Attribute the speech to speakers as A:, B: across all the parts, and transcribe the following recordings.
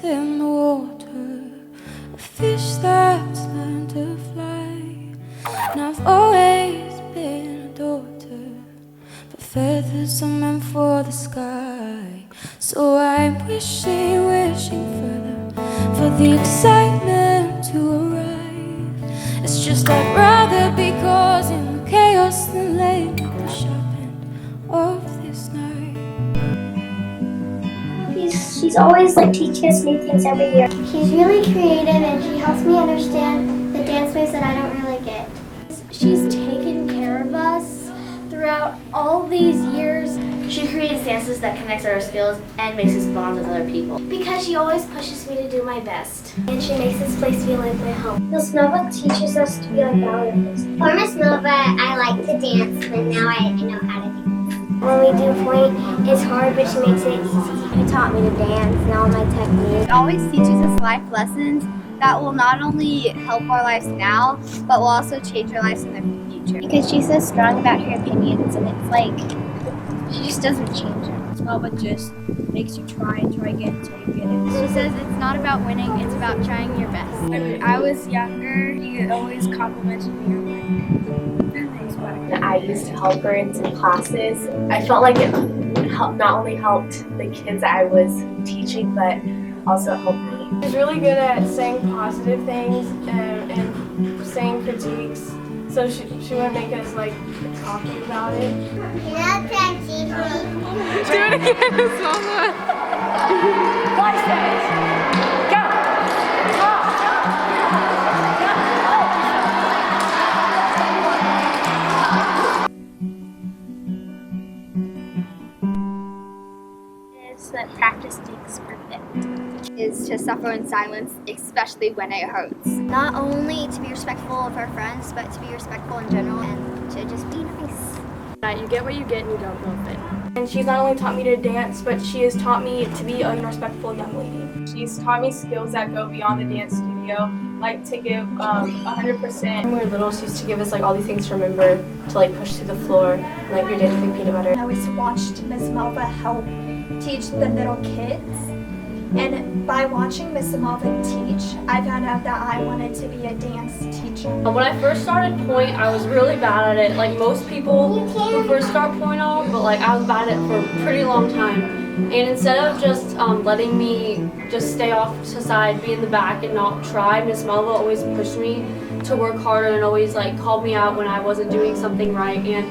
A: in the water, a fish that's learned to fly. And I've always been a daughter, but feathers are meant for the sky. So I'm wishing for the excitement to arrive. It's just I'd rather be causing the chaos than laying at the sharp end of this knife.
B: She's always teaching us new things every year. She's really creative and she helps me understand the dance moves that I don't really get. She's taken care of us throughout all these years.
C: She creates dances that connects our skills and makes us bond with other people.
B: Because she always pushes me to do my best. And she makes this place feel like my home. Miss Melva teaches us to be like ballet artists. For Miss Melva, I like to dance, but now I know how to dance. When we do point, it's hard, but she makes it easy. She taught me to dance and all my techniques.
D: It always teaches us life lessons that will not only help our lives now, but will also change our lives in the future.
B: Because she's so strong about her opinions, and it's she just doesn't change them.
E: Miss Melva just makes you try and try again until you get it.
D: She says it's not about winning, it's about trying your best.
E: When I was younger, you always complimented me on
C: I used to help her in some classes. I felt like it not only helped the kids I was teaching, but also helped me.
F: She's really good at saying positive things and saying critiques. So she wouldn't make us talking about it.
A: Do it again, Miss Melva.
B: That practice makes perfect.
D: Is to suffer in silence, especially when it hurts.
B: Not only to be respectful of our friends, but to be respectful in general and to just be nice.
F: You get what you get and you don't know it. And she's not only taught me to dance, but she has taught me to be a respectful young lady. She's taught me skills that go beyond the dance studio, like to give 100%. When we were little, she used to give us all these things to remember to push to the floor, like your dancing peanut butter.
G: I always watched Miss Melva help teach the little kids, and by watching Miss Melva teach, I found out that I wanted to be a dance teacher.
H: When I first started point, I was really bad at it, like most people who first start point off, but I was bad at it for a pretty long time. And instead of just letting me just stay off to the side, be in the back and not try, Miss Melva always pushed me to work harder and always called me out when I wasn't doing something right. And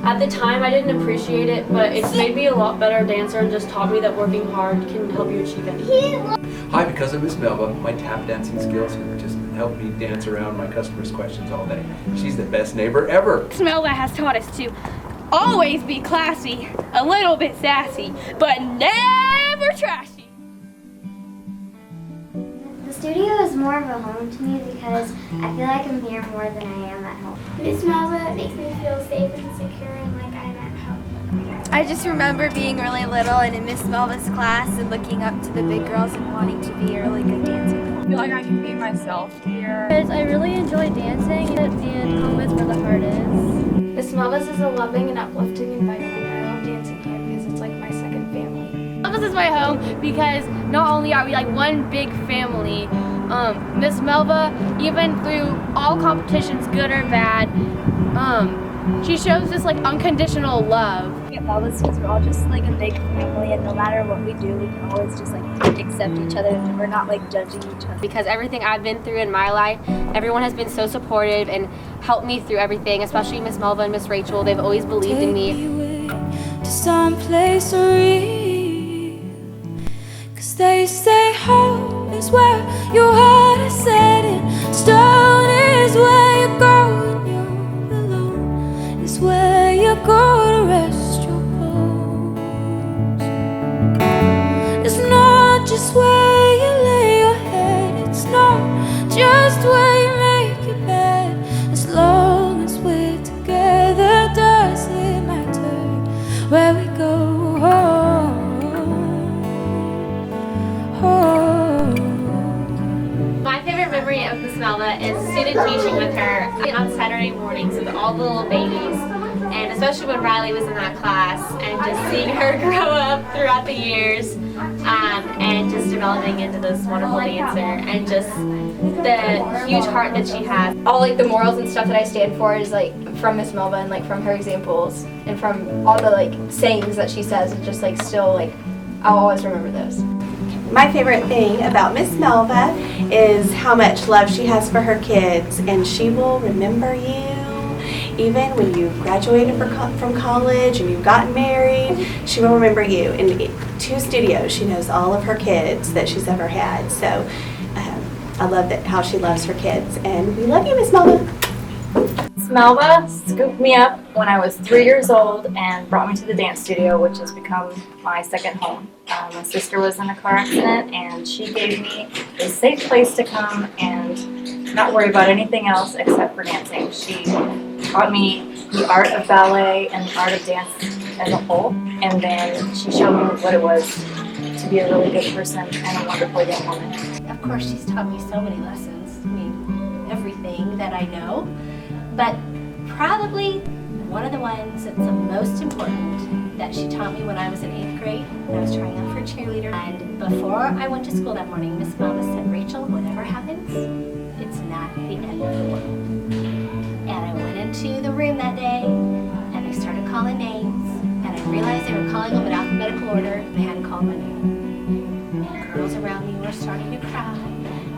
H: at the time, I didn't appreciate it, but it's made me a lot better dancer and just taught me that working hard can help you achieve anything.
I: Hi, because of Miss Melva, my tap dancing skills have just helped me dance around my customers' questions all day. She's the best neighbor ever.
E: Miss Melva has taught us to always be classy, a little bit sassy, but never trashy.
B: The studio is more of a home to me because I feel like I'm here more than I am at home. Miss Melva makes me feel safe and secure and like I'm at home.
D: I just remember being really little and in Miss Melva's class and looking up to the big girls and wanting to be a really good dancer.
J: I feel like I can be myself here.
C: Because I really enjoy dancing and home is where the heart is.
F: Miss Melva's is a loving and uplifting environment. I love dancing here because it's my second family.
E: This is my home because not only are we one big family, Miss Melva, even through all competitions, good or bad, she shows us unconditional love.
D: At Melva's because we're all just a big family, and no matter what we do, we can always just accept each other, and we're not judging each other.
H: Because everything I've been through in my life, everyone has been so supportive and helped me through everything, especially Miss Melva and Miss Rachel. They've always believed in me.
A: To some place real, 'cause they say home is where your heart is set in stone, is where you go when you're alone, is where you go to rest your bones. It's not just where you lay your head, it's not just where you make your bed. As long as we're together, does it matter where we go?
C: My favorite memory of Miss Melva is student teaching with her on Saturday mornings with all the little babies, and especially when Riley was in that class, and just seeing her grow up throughout the years and just develop evolving into this wonderful dancer, and just the huge heart that she has.
K: All like the morals and stuff that I stand for is like from Miss Melva, and like from her examples and from all the like sayings that she says. It's just like still like I'll always remember those.
L: My favorite thing about Miss Melva is how much love she has for her kids, and she will remember you even when you've graduated from college and you've gotten married. She will remember you. In 2 studios, she knows all of her kids that she's ever had. So I love how she loves her kids, and we love you, Miss Melva.
M: Miss Melva scooped me up when I was 3 years old and brought me to the dance studio, which has become my second home. My sister was in a car accident, and she gave me a safe place to come and not worry about anything else except for dancing. She taught me the art of ballet and the art of dance as a whole, and then she showed me what it was to be a really good person and a wonderful young woman.
N: Of course, she's taught me so many lessons. I mean, everything that I know. But probably one of the ones that's the most important that she taught me when I was in 8th grade, when I was trying out for cheerleader. And before I went to school that morning, Miss Melva said, "Rachel, whatever happens, it's not the end of the world." And I went into the room that day, and they started calling names, and I realized they were calling them in alphabetical order, and they hadn't called my name. And girls around me were starting to cry,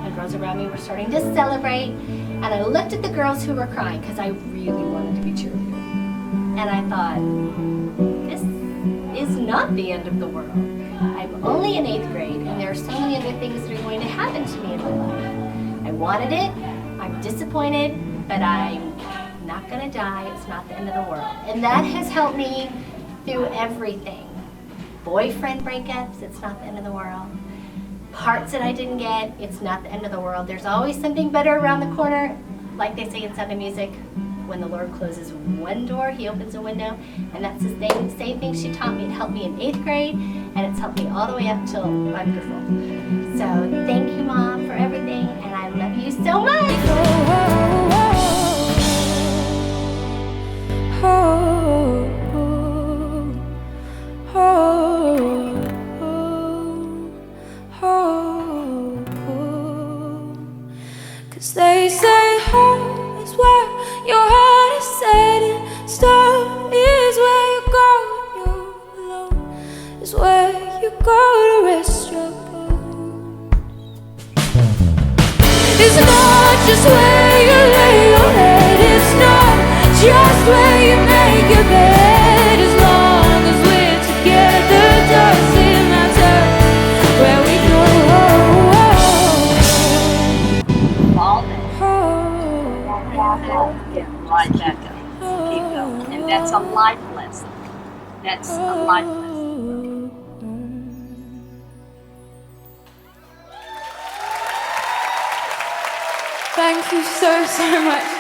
N: and girls around me were starting to celebrate. And I looked at the girls who were crying because I really wanted to be cheerleader. And I thought, this is not the end of the world. I'm only in 8th grade, and there are so many other things that are going to happen to me in my life. I wanted it, I'm disappointed, but I'm not going to die. It's not the end of the world. And that has helped me through everything. Boyfriend breakups, it's not the end of the world. Parts that I didn't get, it's not the end of the world. There's always something better around the corner. Like they say in Sound of Music, when the Lord closes one door, He opens a window. And that's the same thing she taught me. It helped me in 8th grade, and it's helped me all the way up till wonderful. So thank you, Mom, for everything, and I love you so much.
A: Cause they say home is where your heart is set in stone, is where you go when you're alone, is where you go to rest your bones. It's not just where you lay your head, it's not just where you make your bed. As long as we're together, doesn't matter where we go.
O: Right back up. Keep going. And that's a life lesson. That's a life lesson.
A: Thank you so much.